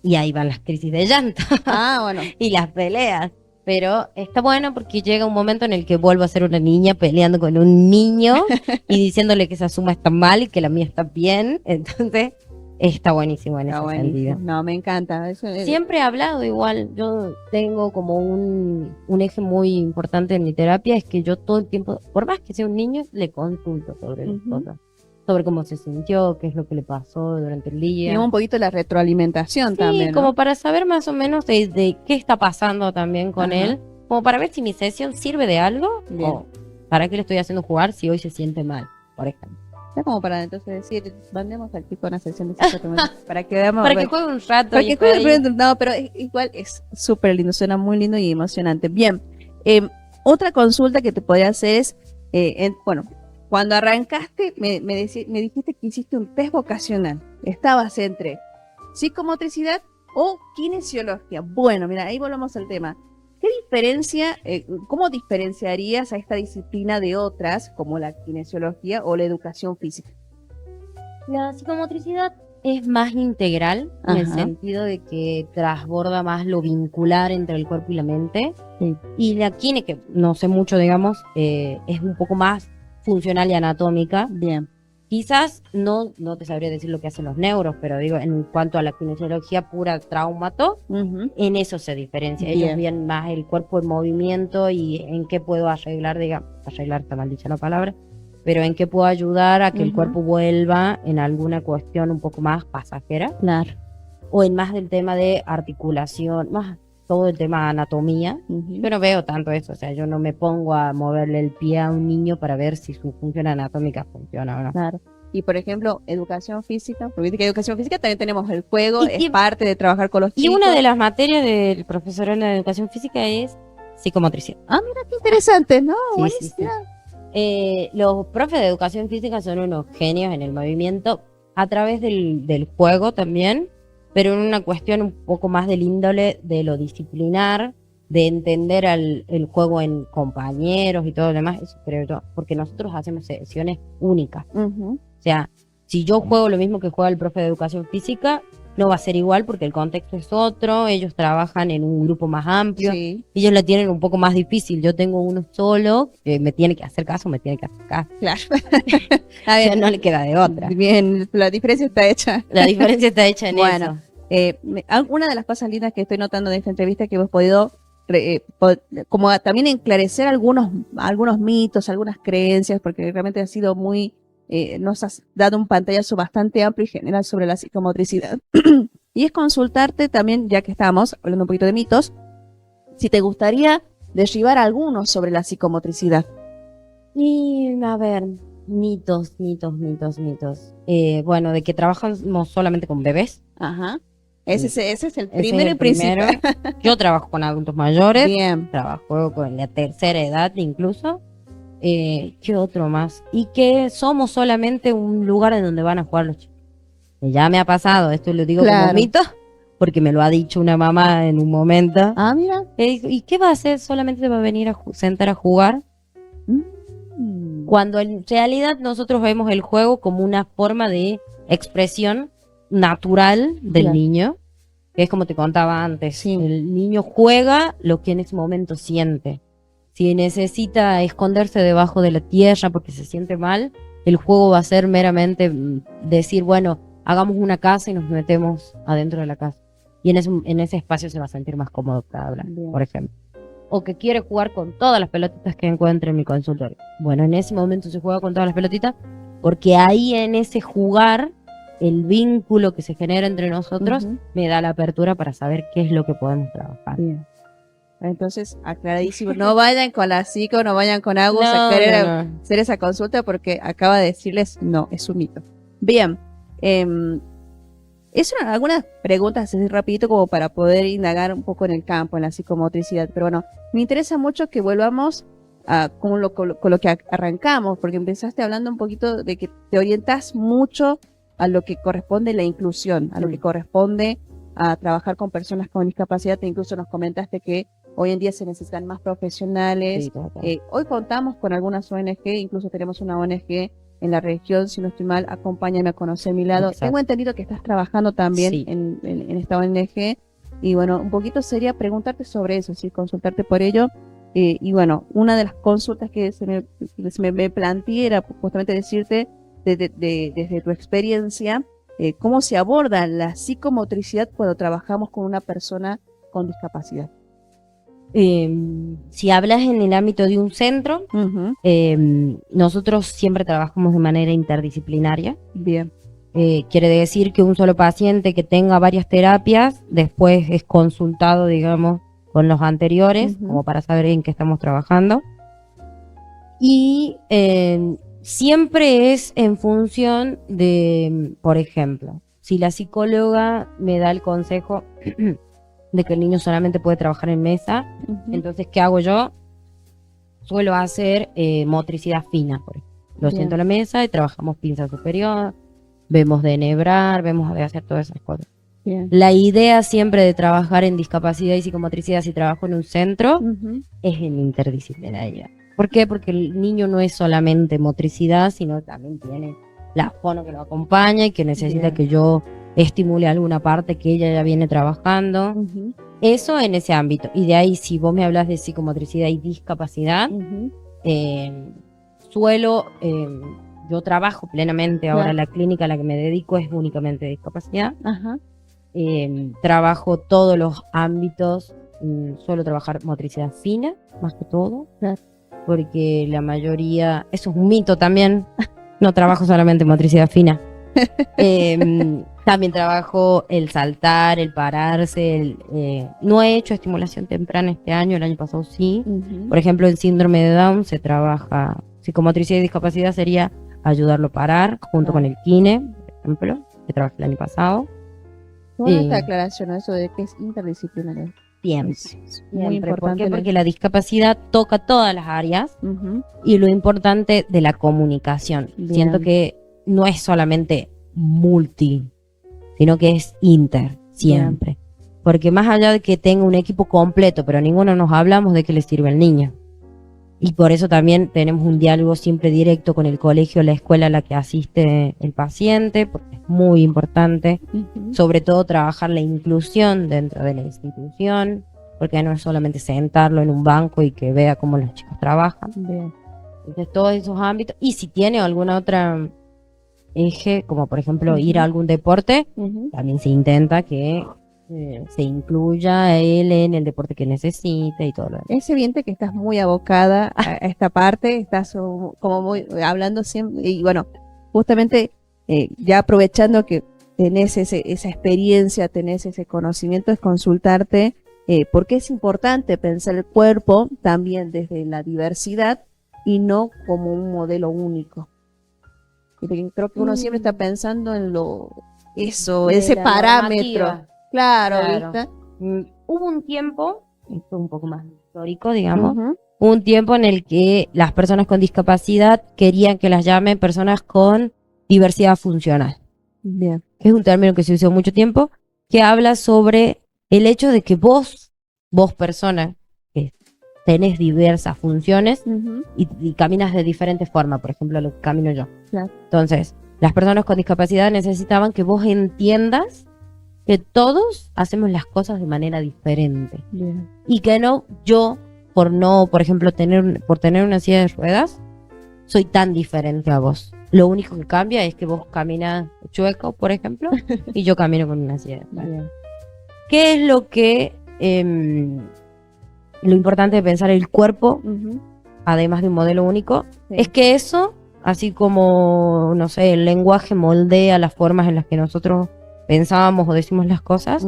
Y ahí van las crisis de llanto Ah, bueno. y las peleas. Pero está bueno porque llega un momento en el que vuelvo a ser una niña peleando con un niño y diciéndole que esa suma está mal y que la mía está bien. Entonces, está buenísimo en Está ese buenísimo. sentido. No, me encanta. Eso es- Siempre he hablado igual, yo tengo como un eje muy importante en mi terapia, es que yo todo el tiempo, por más que sea un niño, le consulto sobre las Ujú. cosas, sobre cómo se sintió, qué es lo que le pasó durante el día. Tiene un poquito la retroalimentación Sí, también. ¿no? como para saber más o menos de qué está pasando también con Ajá. él, como para ver si mi sesión sirve de algo Bien. o para qué le estoy haciendo jugar si hoy se siente mal, por ejemplo. Es como para entonces decir, mandemos al chico a una sesión de psicoterapia para que veamos. Para que juegue un rato. para y que esté juegue, ahí. no, pero igual es súper lindo, suena muy lindo y emocionante. Bien, Otra consulta que te podría hacer es, bueno, cuando arrancaste, me dijiste que hiciste un test vocacional. Estabas entre psicomotricidad o kinesiología. Bueno, mira, ahí volvemos al tema. ¿Qué diferencia, cómo diferenciarías a esta disciplina de otras, como la kinesiología o la educación física? La psicomotricidad es más integral en el Ajá. sentido de que transborda más lo vincular entre el cuerpo y la mente. Sí. Y la kine, que no sé mucho, digamos, es un poco más funcional y anatómica. Bien. Quizás no te sabría decir lo que hacen los neuros, pero digo, en cuanto a la kinesiología pura traumato, en eso se diferencia. Bien. Ellos ven más el cuerpo en movimiento y en qué puedo arreglar, digamos, arreglar está mal dicha la palabra, pero en qué puedo ayudar a que el cuerpo vuelva en alguna cuestión un poco más pasajera. Claro. O en más del tema de articulación, más todo el tema de anatomía. Yo no veo tanto eso, o sea, yo no me pongo a moverle el pie a un niño para ver si su función anatómica funciona o no. Claro. Y por ejemplo, educación física, porque viste que educación física también tenemos el juego, Y es parte de trabajar con los Y chicos. una de las materias del profesor en la educación física es psicomotricidad. Ah, mira qué interesante, ¿no? Sí, sí, sí. Los profes de educación física son unos genios en el movimiento a través del juego también, pero en una cuestión un poco más del índole de lo disciplinar, de entender el juego en compañeros y todo lo demás, eso creo yo, porque nosotros hacemos sesiones únicas. O sea, si yo juego lo mismo que juega el profe de educación física, no va a ser igual porque el contexto es otro, ellos trabajan en un grupo más amplio, Sí, ellos la tienen un poco más difícil, yo tengo uno solo, que me tiene que hacer caso, claro. A ver, no le queda de otra. Bien, la diferencia está hecha. La diferencia está hecha en Bueno, eso. una de las cosas lindas que estoy notando de esta entrevista es que hemos podido como también enclarecer algunos mitos, algunas creencias, porque realmente ha sido muy, nos has dado un pantallazo bastante amplio y general sobre la psicomotricidad. Y es consultarte también, ya que estamos hablando un poquito de mitos, si te gustaría derribar algunos sobre la psicomotricidad. Y a ver, mitos. Bueno, de que trabajamos solamente con bebés. Ajá. Ese es el Ese primero es y principal. Yo trabajo con adultos mayores, Bien. trabajo con la tercera edad incluso. ¿Qué otro más? Y que somos solamente un lugar en donde van a jugar los chicos. Ya me ha pasado, esto lo digo Claro. como mito, porque me lo ha dicho una mamá en un momento. Ah, mira. ¿Y qué va a hacer? ¿Solamente se va a venir a sentar a jugar? Cuando en realidad nosotros vemos el juego como una forma de expresión natural del Claro. niño, que es como te contaba antes. Sí. El niño juega lo que en ese momento siente. Si necesita esconderse debajo de la tierra porque se siente mal, el juego va a ser meramente decir, bueno, hagamos una casa y nos metemos adentro de la casa. Y en ese espacio se va a sentir más cómodo para hablar, Bien. por ejemplo. O que quiere jugar con todas las pelotitas que encuentre en mi consultorio. Bueno, en ese momento se juega con todas las pelotitas porque ahí en ese jugar, el vínculo que se genera entre nosotros me da la apertura para saber qué es lo que podemos trabajar. Bien. Entonces, aclaradísimo, no vayan con la psico, no vayan con Agus a querer hacer esa consulta porque acaba de decirles, no, es un mito. Bien, algunas preguntas así rapidito como para poder indagar un poco en el campo, en la psicomotricidad, pero bueno, me interesa mucho que volvamos con lo que arrancamos, porque empezaste hablando un poquito de que te orientas mucho a lo que corresponde la inclusión, a lo que corresponde a trabajar con personas con discapacidad. E incluso nos comentaste que hoy en día se necesitan más profesionales. Sí, Hoy contamos con algunas ONG, incluso tenemos una ONG en la región, si no estoy mal, Acompáñame a conocer mi lado. Exacto. Tengo entendido que estás trabajando también Sí. en esta ONG. Y bueno, un poquito sería preguntarte sobre eso, ¿sí? Consultarte por ello. Y bueno, una de las consultas que se me planteé era justamente decirte, desde tu experiencia, cómo se aborda la psicomotricidad cuando trabajamos con una persona con discapacidad. Si hablas en el ámbito de un centro, nosotros siempre trabajamos de manera interdisciplinaria. Bien. Quiere decir que un solo paciente que tenga varias terapias, después es consultado, digamos, con los anteriores, como para saber en qué estamos trabajando. Y siempre es en función de, por ejemplo, si la psicóloga me da el consejo de que el niño solamente puede trabajar en mesa, entonces, ¿qué hago yo? suelo hacer motricidad fina, por ejemplo. Lo Bien. siento en la mesa y trabajamos pinza superior, vemos de enhebrar, vemos de hacer todas esas cosas. Bien. La idea siempre de trabajar en discapacidad y psicomotricidad, si trabajo en un centro, es en interdisciplinaridad. ¿Por qué? Porque el niño no es solamente motricidad, sino también tiene la fono que lo acompaña y que necesita Bien. que yo estimule alguna parte que ella ya viene trabajando. Eso en ese ámbito. Y de ahí, si vos me hablas de psicomotricidad y discapacidad, yo trabajo plenamente ahora. Claro. La clínica a la que me dedico es únicamente de discapacidad. Ajá. Trabajo todos los ámbitos, suelo trabajar motricidad fina, más que todo, Claro. porque la mayoría, eso es un mito también, no trabajo solamente motricidad fina. También trabajo el saltar, el pararse, no he hecho estimulación temprana este año, el año pasado sí. Por ejemplo, en síndrome de Down se trabaja psicomotricidad y discapacidad, sería ayudarlo a parar junto con el kine, por ejemplo, que trabajé el año pasado. Toda esta aclaración, eso de que es interdisciplinario. Siempre. Muy ¿Por importante. qué? Porque la discapacidad toca todas las áreas y lo importante de la comunicación. Bien. Siento que no es solamente multi, sino que es inter, siempre. Porque más allá de que tenga un equipo completo, pero ninguno nos hablamos de qué le sirve al niño. Y por eso también tenemos un diálogo siempre directo con el colegio, la escuela a la que asiste el paciente, porque es muy importante. Sobre todo trabajar la inclusión dentro de la institución, porque no es solamente sentarlo en un banco y que vea cómo los chicos trabajan. Bien. Entonces todos esos ámbitos, y si tiene alguna otra eje, como por ejemplo ir a algún deporte, también se intenta que se incluya a él en el deporte que necesita y todo lo demás. Es evidente que estás muy abocada a esta parte, estás como muy hablando siempre, y bueno, justamente ya aprovechando que tenés esa experiencia, tenés ese conocimiento, es consultarte, porque es importante pensar el cuerpo también desde la diversidad y no como un modelo único. Porque creo que uno siempre está pensando en ese la parámetro. normativa. Claro, Claro. ¿viste? Hubo un tiempo, esto es un poco más histórico, digamos, hubo un tiempo en el que las personas con discapacidad querían que las llamen personas con diversidad funcional, Bien. que es un término que se usó mucho tiempo, que habla sobre el hecho de que vos persona, que tenés diversas funciones y caminas de diferentes formas, por ejemplo, lo que camino yo. Claro. Entonces, las personas con discapacidad necesitaban que vos entiendas que todos hacemos las cosas de manera diferente. Bien. Y que no, yo, por ejemplo, por tener una silla de ruedas, soy tan diferente a vos. Lo único que cambia es que vos caminas chueco, por ejemplo, y yo camino con una silla de ruedas. Bien. ¿Qué es lo que lo importante de pensar el cuerpo, además de un modelo único? Sí. Es que eso, así como, no sé, el lenguaje moldea las formas en las que nosotros pensábamos o decimos las cosas,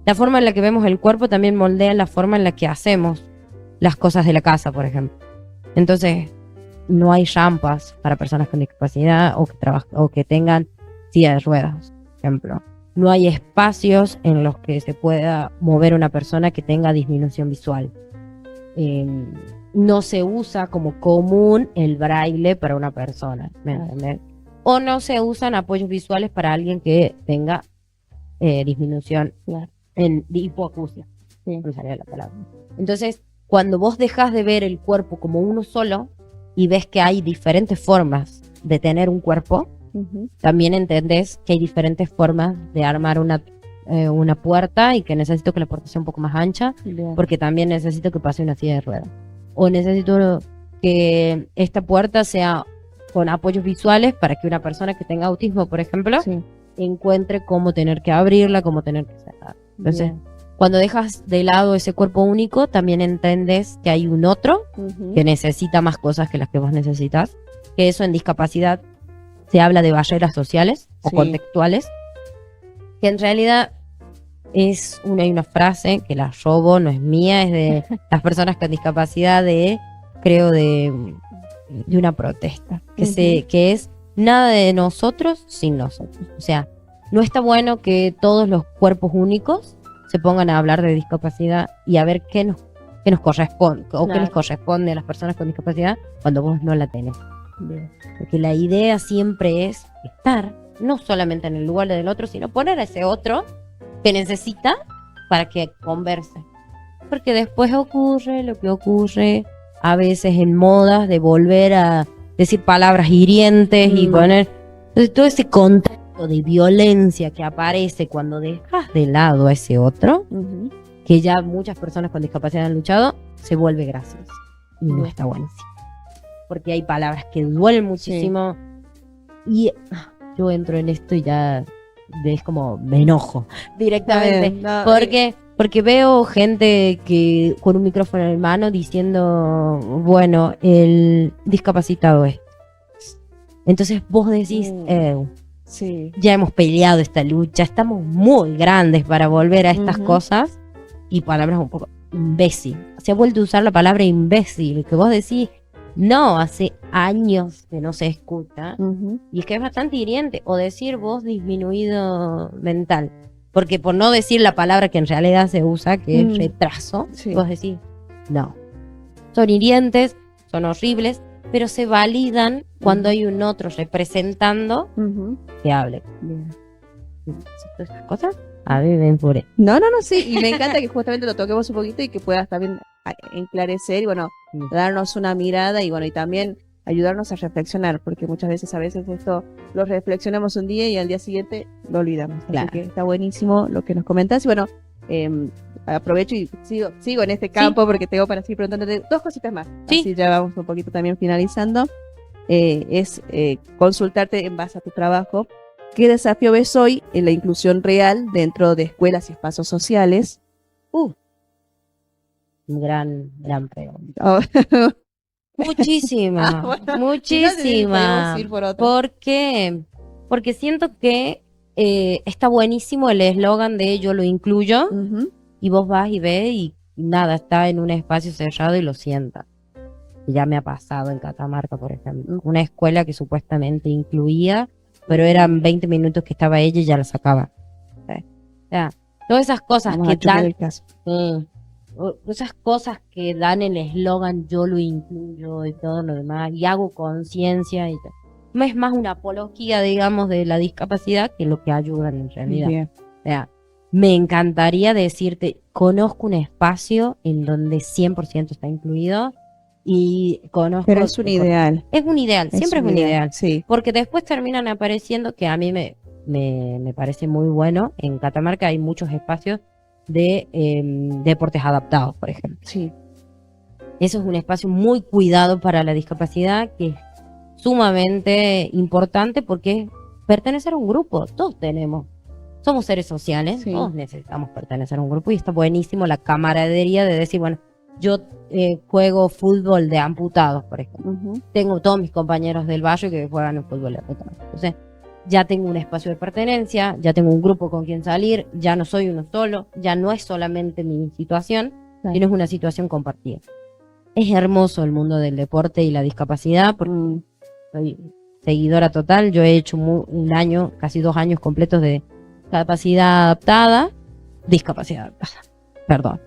la forma en la que vemos el cuerpo también moldea la forma en la que hacemos las cosas de la casa, por ejemplo. Entonces, no hay rampas para personas con discapacidad o que tengan silla de ruedas, por ejemplo. No hay espacios en los que se pueda mover una persona que tenga disminución visual. No se usa como común el braille para una persona, ¿me entendés? O no se usan apoyos visuales para alguien que tenga disminución en hipoacusia. Usaría la palabra. Entonces, cuando vos dejas de ver el cuerpo como uno solo y ves que hay diferentes formas de tener un cuerpo, también entendés que hay diferentes formas de armar una puerta y que necesito que la puerta sea un poco más ancha, porque también necesito que pase una silla de ruedas. O necesito que esta puerta sea con apoyos visuales para que una persona que tenga autismo, por ejemplo, encuentre cómo tener que abrirla, cómo tener que cerrar. Entonces, cuando dejas de lado ese cuerpo único, también entendés que hay un otro que necesita más cosas que las que vos necesitas. Que eso en discapacidad se habla de barreras sociales o contextuales, que en realidad hay una frase que la robo, no es mía, es de las personas con discapacidad creo de una protesta, que es nada de nosotros sin nosotros. O sea, no está bueno que todos los cuerpos únicos se pongan a hablar de discapacidad y a ver qué que nos corresponde, o que Claro. les corresponde a las personas con discapacidad cuando vos no la tenés. Bien. Porque la idea siempre es estar, no solamente en el lugar del otro, sino poner a ese otro que necesita para que converse. Porque después ocurre lo que ocurre a veces en modas de volver a decir palabras hirientes y poner... Entonces todo ese contexto de violencia que aparece cuando dejas de lado a ese otro, Ujú. que ya muchas personas con discapacidad han luchado, se vuelve gracioso. Y no Bien. está buenísimo. Porque hay palabras que duelen muchísimo. Y yo entro en esto y ya es como me enojo directamente. Está bien, no, Porque veo gente que con un micrófono en mano diciendo, bueno, el discapacitado es. Entonces vos decís, sí. ya hemos peleado esta lucha, estamos muy grandes para volver a estas Ujú. cosas, y palabras un poco imbécil. Se ha vuelto a usar la palabra imbécil, que vos decís, no, hace años que no se escucha, Ujú. y es que es bastante hiriente, o decir vos disminuido mental, porque por no decir la palabra que en realidad se usa, que es retraso, Sí. vos decís, no. Son hirientes, son horribles, pero se validan cuando hay un otro representando Ujú. que hable. Bien. Todas esas cosas a mí me enfurece. No, sí, y me encanta que justamente lo toquemos un poquito y que puedas también enclarecer y bueno, Sí. darnos una mirada y bueno, y también ayudarnos a reflexionar, porque muchas veces a veces esto lo reflexionamos un día y al día siguiente lo olvidamos. Claro. Así que está buenísimo lo que nos comentas y bueno, aprovecho y sigo en este campo porque tengo para seguir preguntándote dos cositas más. Sí. Así ya vamos un poquito también finalizando. Es consultarte en base a tu trabajo. ¿Qué desafío ves hoy en la inclusión real dentro de escuelas y espacios sociales? Gran pregunta. Oh, Muchísima, bueno, muchísima. podemos ir por otro. ¿Por qué? Porque siento que está buenísimo el eslogan de yo lo incluyo, Ujú. y vos vas y ves y nada, está en un espacio cerrado y lo sientas. Ya me ha pasado en Catamarca, por ejemplo. Una escuela que supuestamente incluía, pero eran 20 minutos que estaba ella y ya la sacaba. O sea, todas esas cosas Vamos que a chocar dan... el caso. Esas cosas que dan el eslogan yo lo incluyo y todo lo demás y hago conciencia y tal. No es más una apología, digamos, de la discapacidad que lo que ayudan en realidad. Bien. O sea, me encantaría decirte, conozco un espacio en donde 100% está incluido y conozco... Pero es un ideal. Es un ideal, siempre es un ideal. Sí. Porque después terminan apareciendo, que a mí me parece muy bueno, en Catamarca hay muchos espacios de deportes adaptados, por ejemplo. Sí. Eso es un espacio muy cuidado para la discapacidad, que es sumamente importante porque es pertenecer a un grupo. Todos somos seres sociales, Sí. todos necesitamos pertenecer a un grupo y está buenísimo la camaradería de decir, bueno, yo juego fútbol de amputados, por ejemplo. Ujú. Tengo todos mis compañeros del barrio que juegan en fútbol de amputados. Entonces, ya tengo un espacio de pertenencia, ya tengo un grupo con quien salir, ya no soy uno solo, ya no es solamente mi situación, Claro. sino es una situación compartida. Es hermoso el mundo del deporte y la discapacidad, porque soy seguidora total. Yo he hecho un año, casi 2 años completos de discapacidad adaptada, perdón,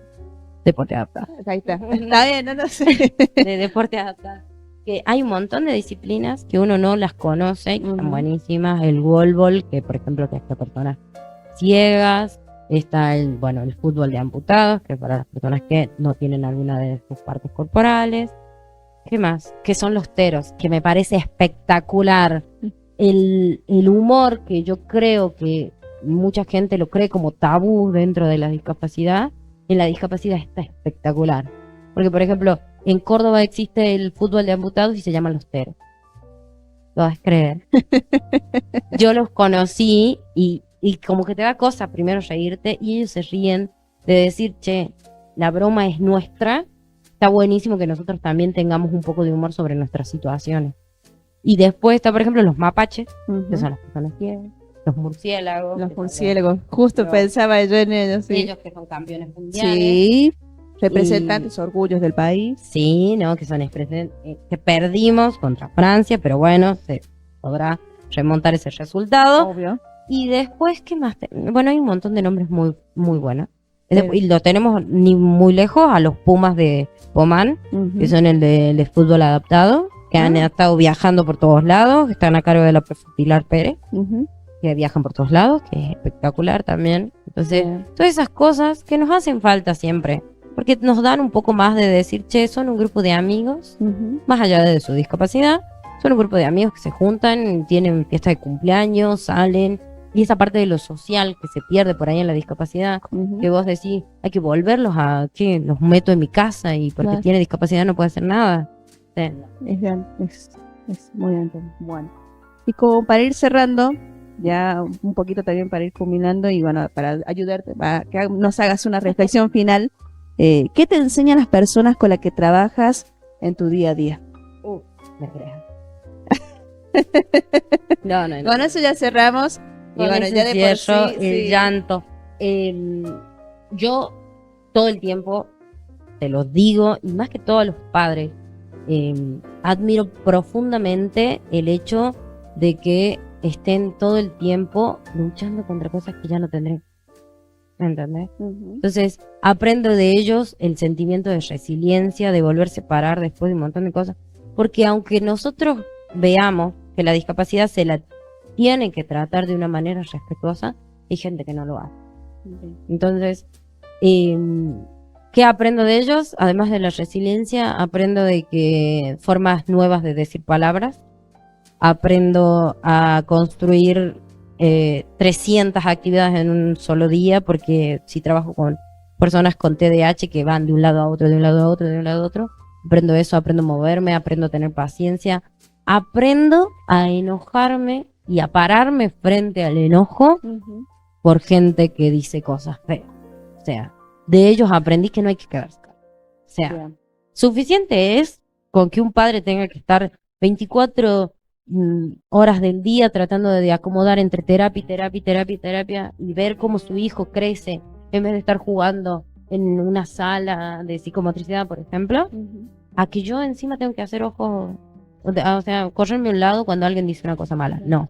deporte adaptado. Ahí está. Está bien, no sé. De deporte adaptado. Que hay un montón de disciplinas que uno no las conoce, que están Ujú. buenísimas. El wallball, que por ejemplo que es para personas ciegas. Está el fútbol de amputados, que es para las personas que no tienen alguna de sus partes corporales. ¿Qué más? Que son los teros, que me parece espectacular. El humor, que yo creo que mucha gente lo cree como tabú dentro de la discapacidad, en la discapacidad está espectacular. Porque, por ejemplo, en Córdoba existe el fútbol de amputados y se llaman los teros. ¿Lo vas a creer? Yo los conocí y como que te da cosa primero reírte y ellos se ríen de decir, che, la broma es nuestra. Está buenísimo que nosotros también tengamos un poco de humor sobre nuestras situaciones. Y después está, por ejemplo, los mapaches, que son las personas ciegas, los murciélagos. Los que murciélagos. Justo Pero- pensaba yo en ellos, son sí. ellos que son campeones mundiales. Sí. Representantes, orgullos del país. Sí, ¿no? Que son que perdimos contra Francia, pero bueno, se podrá remontar ese resultado. Obvio. Y después, ¿qué más? Bueno, hay un montón de nombres muy, muy buenos. Y lo tenemos ni muy lejos a los Pumas de Pomán, que son el de fútbol adaptado, que han estado viajando por todos lados, que están a cargo de la profe Pilar Pérez, que viajan por todos lados, que es espectacular también. Entonces, todas esas cosas que nos hacen falta siempre, porque nos dan un poco más de decir, che, son un grupo de amigos, más allá de su discapacidad, son un grupo de amigos que se juntan, tienen fiesta de cumpleaños, salen, y esa parte de lo social que se pierde por ahí en la discapacidad, que vos decís, hay que volverlos a, que los meto en mi casa y porque tiene discapacidad no puede hacer nada. Sí. Es muy bien. Bueno. Y como para ir cerrando, ya un poquito también para ir culminando y bueno, para ayudarte, para que nos hagas una reflexión final, ¿qué te enseñan las personas con las que trabajas en tu día a día? Me creas. No. Con eso ya cerramos. Y bueno, ya de por sí, el llanto. Yo todo el tiempo te lo digo, y más que todos los padres, admiro profundamente el hecho de que estén todo el tiempo luchando contra cosas que ya no tendré. ¿Entendés? Entonces, aprendo de ellos el sentimiento de resiliencia, de volverse a parar después de un montón de cosas. Porque aunque nosotros veamos que la discapacidad se la tiene que tratar de una manera respetuosa, hay gente que no lo hace. Entonces, ¿qué aprendo de ellos? Además de la resiliencia, aprendo de que formas nuevas de decir palabras, aprendo a construir 300 actividades en un solo día, porque si trabajo con personas con TDAH que van de un lado a otro, de un lado a otro, de un lado a otro, aprendo eso, aprendo a moverme, aprendo a tener paciencia, aprendo a enojarme y a pararme frente al enojo por gente que dice cosas feas. O sea, de ellos aprendí que no hay que quedarse. O sea, suficiente es con que un padre tenga que estar 24 horas del día tratando de acomodar entre terapia y ver cómo su hijo crece en vez de estar jugando en una sala de psicomotricidad, por ejemplo, a que yo encima tengo que hacer ojos, o sea, correrme a un lado cuando alguien dice una cosa mala. No.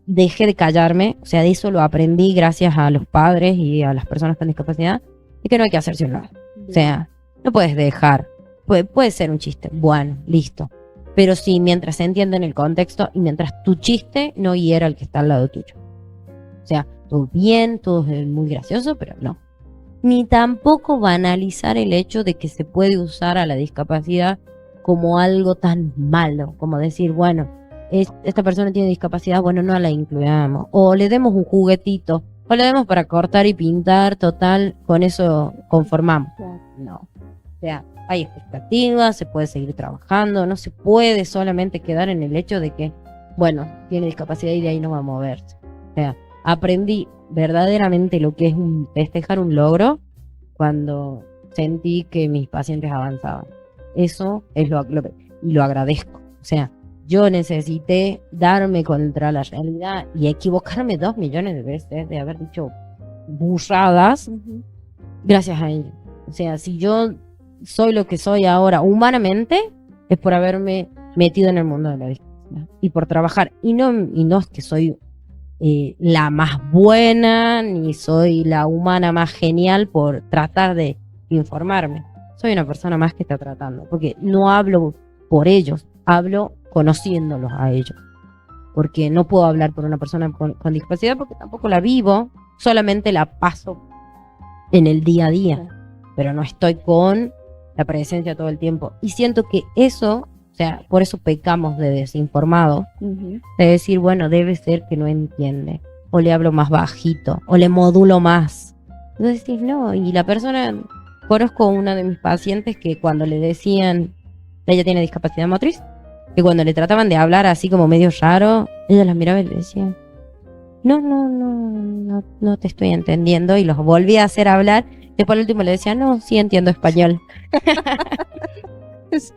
Dejé de callarme, o sea, de eso lo aprendí gracias a los padres y a las personas con discapacidad, y que no hay que hacerse un lado. O sea, no puedes dejar, puede ser un chiste, bueno, listo. Pero sí, mientras se entiende en el contexto y mientras tu chiste no hiera al que está al lado tuyo. O sea, todo bien, todo es muy gracioso, pero no. Ni tampoco banalizar el hecho de que se puede usar a la discapacidad como algo tan malo, como decir, bueno, esta persona tiene discapacidad, bueno, no la incluyamos, o le demos un juguetito, o le demos para cortar y pintar, total, con eso conformamos. No, o sea, hay expectativas, se puede seguir trabajando, no se puede solamente quedar en el hecho de que, bueno, tiene discapacidad y de ahí no va a moverse. O sea, aprendí verdaderamente lo que es festejar un logro cuando sentí que mis pacientes avanzaban. Eso es lo agradezco. O sea, yo necesité darme contra la realidad y equivocarme 2 millones de veces de haber dicho burradas gracias a ellos. O sea, si yo soy lo que soy ahora humanamente, es por haberme metido en el mundo de la discapacidad y por trabajar. Y no es que soy la más buena, ni soy la humana más genial por tratar de informarme. Soy una persona más que está tratando, porque no hablo por ellos, hablo conociéndolos a ellos. Porque no puedo hablar por una persona con discapacidad porque tampoco la vivo, solamente la paso en el día a día, pero no estoy con la presencia todo el tiempo. Y siento que eso, o sea, por eso pecamos de desinformados, de decir, bueno, debe ser que no entiende, o le hablo más bajito, o le modulo más. Entonces decís, no, y la persona, conozco una de mis pacientes que cuando le decían, ella tiene discapacidad motriz, que cuando le trataban de hablar así como medio raro, ella las miraba y le decía, no te estoy entendiendo, y los volvía a hacer hablar. Después al último le decía, no, sí entiendo español.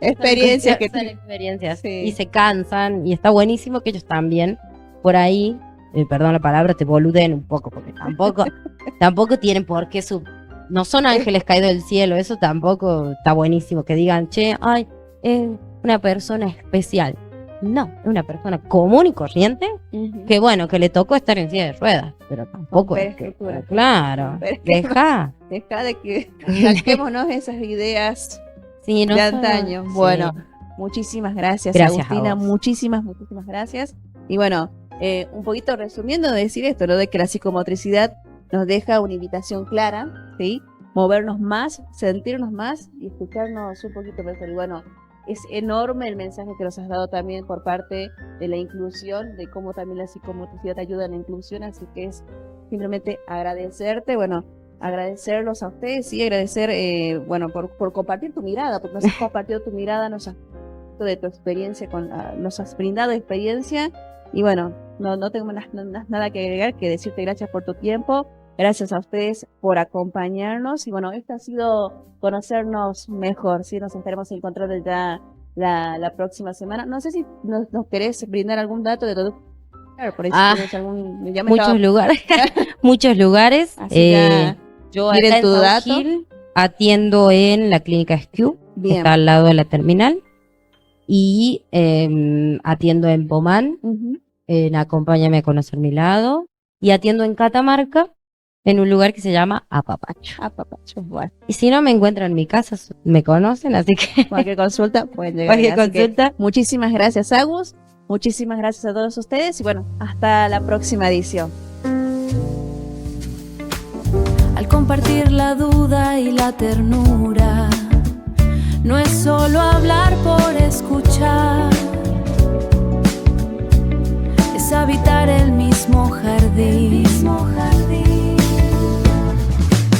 Experiencias que son experiencias. Sí. Y se cansan, y está buenísimo que ellos también, por ahí, perdón la palabra, te boluden un poco, porque tampoco tienen por qué no son ángeles caídos del cielo, eso tampoco está buenísimo, que digan, che, ay, es una persona especial. No, es una persona común y corriente que bueno, que le tocó estar en silla de ruedas, pero tampoco es que, Estructura. claro, Pero es que deja. Deja de que saquémonos esas ideas Sí, no de son- antaño. sí. Bueno, muchísimas gracias, Gracias a Agustina, vos. muchísimas gracias. Y bueno, un poquito resumiendo, decir esto, ¿no? De que la psicomotricidad nos deja una invitación clara, ¿sí? Movernos más, sentirnos más y escucharnos un poquito mejor. Y bueno, es enorme el mensaje que nos has dado también por parte de la inclusión, de cómo también la psicomotricidad ayuda en la inclusión, así que es simplemente agradecerte, bueno, agradecerlos a ustedes y agradecer, bueno, por compartir tu mirada, porque nos has compartido tu mirada, nos has de tu experiencia, nos has brindado experiencia y bueno, no tengo nada que agregar que decirte gracias por tu tiempo, gracias a ustedes por acompañarnos y bueno, esto ha sido conocernos mejor, ¿sí? Nos estaremos encontrando ya la próxima semana. No sé si nos querés brindar algún dato de todo. Claro, por ahí si tienes algún... Ya me muchos estaba- lugares, muchos lugares. Así ya Yo miren acá en tu South dato. Hill atiendo en la clínica SKU, que Bien. está al lado de la terminal, y atiendo en Pomán, Ujú. en Acompáñame a conocer mi lado, y atiendo en Catamarca, en un lugar que se llama Apapacho. Ah, papacho, bueno, Y si no me encuentran en mi casa, me conocen, así que cualquier consulta pueden llegar. cualquier Así que consulta. muchísimas gracias, Agus. Muchísimas gracias a todos ustedes y bueno, hasta la próxima edición. Al compartir la duda y la ternura, no es solo hablar por escuchar, es habitar el mismo jardín.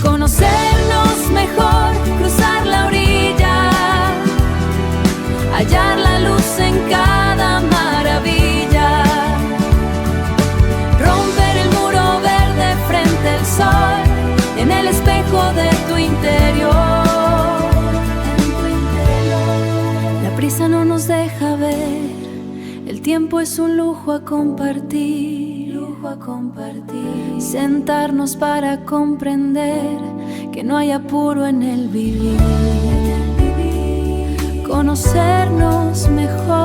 Conocernos mejor, cruzar la orilla, hallar la luz en cada maravilla, romper el muro verde frente al sol, en el espejo de tu interior. La prisa no nos deja ver, el tiempo es un lujo a compartir. Sentarnos para comprender que no hay apuro en el vivir. Conocernos mejor.